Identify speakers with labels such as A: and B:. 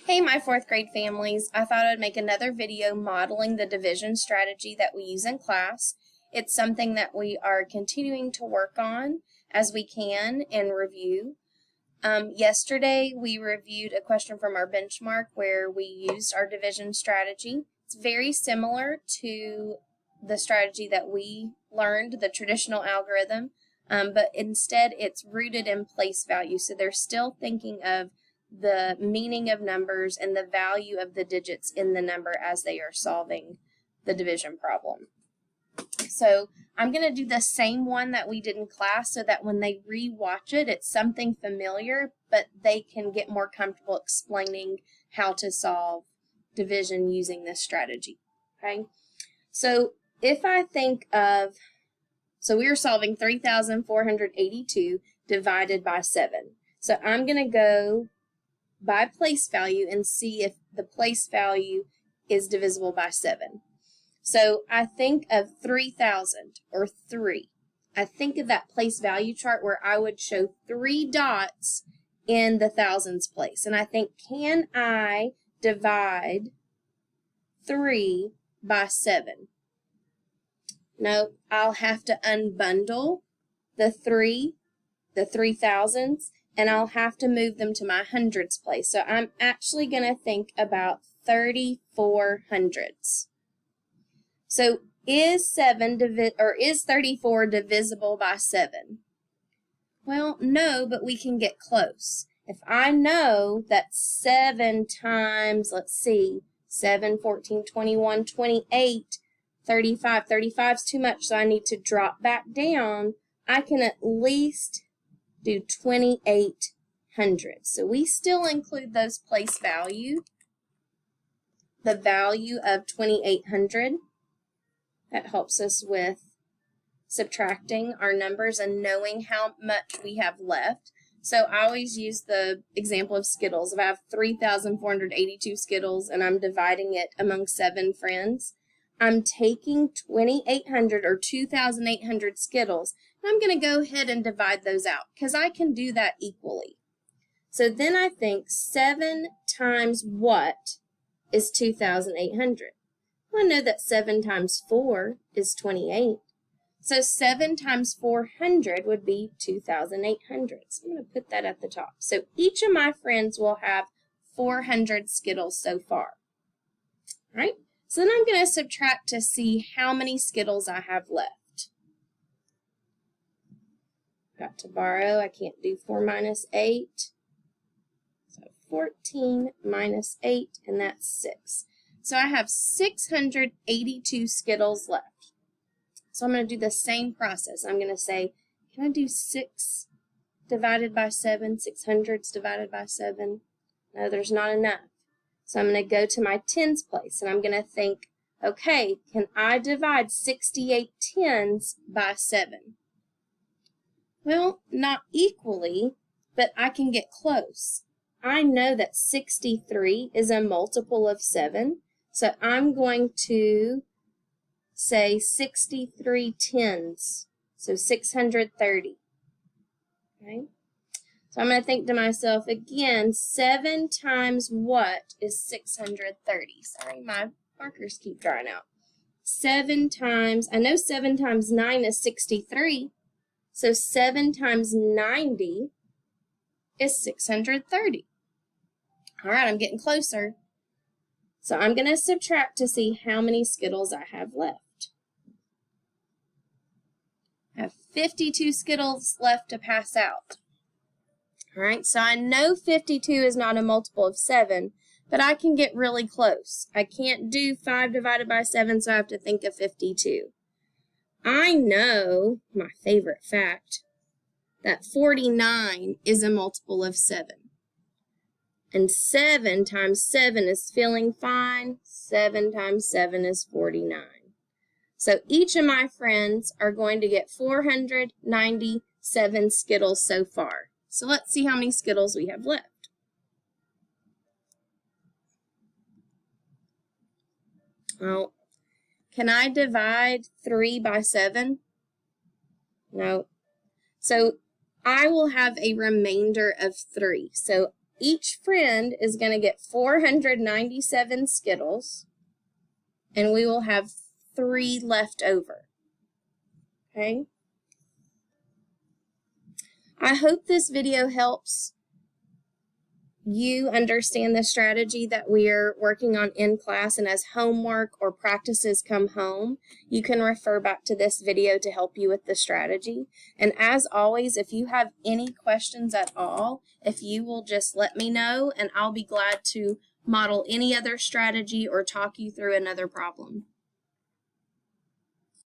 A: Hey, my fourth grade families. I thought I'd make another video modeling the division strategy that we use in class. It's something that we are continuing to work on as we can and review. Yesterday, we reviewed a question from our benchmark where we used our division strategy. It's very similar to the strategy that we learned, the traditional algorithm, but instead it's rooted in place value. So they're still thinking of the meaning of numbers and the value of the digits in the number as they are solving the division problem. So I'm going to do the same one that we did in class so that when they re-watch it, it's something familiar, but they can get more comfortable explaining how to solve division using this strategy. Okay, so if I think of, so we are solving 3,482 divided by 7. So I'm going to go by place value and see if the place value is divisible by 7. So I think of 3,000 or 3. I think of that place value chart where I would show 3 dots in the thousands place. And I think, can I divide 3 by 7? No, I'll have to unbundle the 3,000s, and I'll have to move them to my hundreds place. So I'm actually going to think about 34 hundreds. So is 34 divisible by 7? Well, no, but we can get close. If I know that 7 times, let's see, 7, 14, 21, 28, 35. 35 is too much, so I need to drop back down. I can at least do 2,800. So we still include those place value, the value of 2,800. That helps us with subtracting our numbers and knowing how much we have left. So I always use the example of Skittles. If I have 3,482 Skittles and I'm dividing it among 7 friends, I'm taking 2,800 or 2,800 Skittles, and I'm going to go ahead and divide those out because I can do that equally. So then I think 7 times what is 2,800? Well, I know that 7 times 4 is 28. So 7 times 400 would be 2,800. So I'm going to put that at the top. So each of my friends will have 400 Skittles so far. All right? So then I'm going to subtract to see how many Skittles I have left. Got to borrow. I can't do 4 minus 8. So 14 minus 8, and that's 6. So I have 682 Skittles left. So I'm going to do the same process. I'm going to say, can I do 6 divided by 7? 600s divided by 7? No, there's not enough. So I'm going to go to my tens place, and I'm going to think, okay, can I divide 68 tens by 7? Well, not equally, but I can get close. I know that 63 is a multiple of 7, so I'm going to say 63 tens, so 630. Okay? So I'm going to think to myself, again, 7 times what is 630? Sorry, my markers keep drying out. 7 times, I know 7 times 9 is 63. So 7 times 90 is 630. All right, I'm getting closer. So I'm going to subtract to see how many Skittles I have left. I have 52 Skittles left to pass out. All right, so I know 52 is not a multiple of 7, but I can get really close. I can't do 5 divided by 7, so I have to think of 52. I know, my favorite fact, that 49 is a multiple of 7. And 7 times 7 is feeling fine. 7 times 7 is 49. So each of my friends are going to get 497 Skittles so far. So let's see how many Skittles we have left. Well, can I divide 3 by 7? No. So I will have a remainder of 3. So each friend is going to get 497 Skittles, and we will have 3 left over. Okay? I hope this video helps you understand the strategy that we're working on in class, and as homework or practices come home, you can refer back to this video to help you with the strategy. And as always, if you have any questions at all, if you will just let me know, and I'll be glad to model any other strategy or talk you through another problem.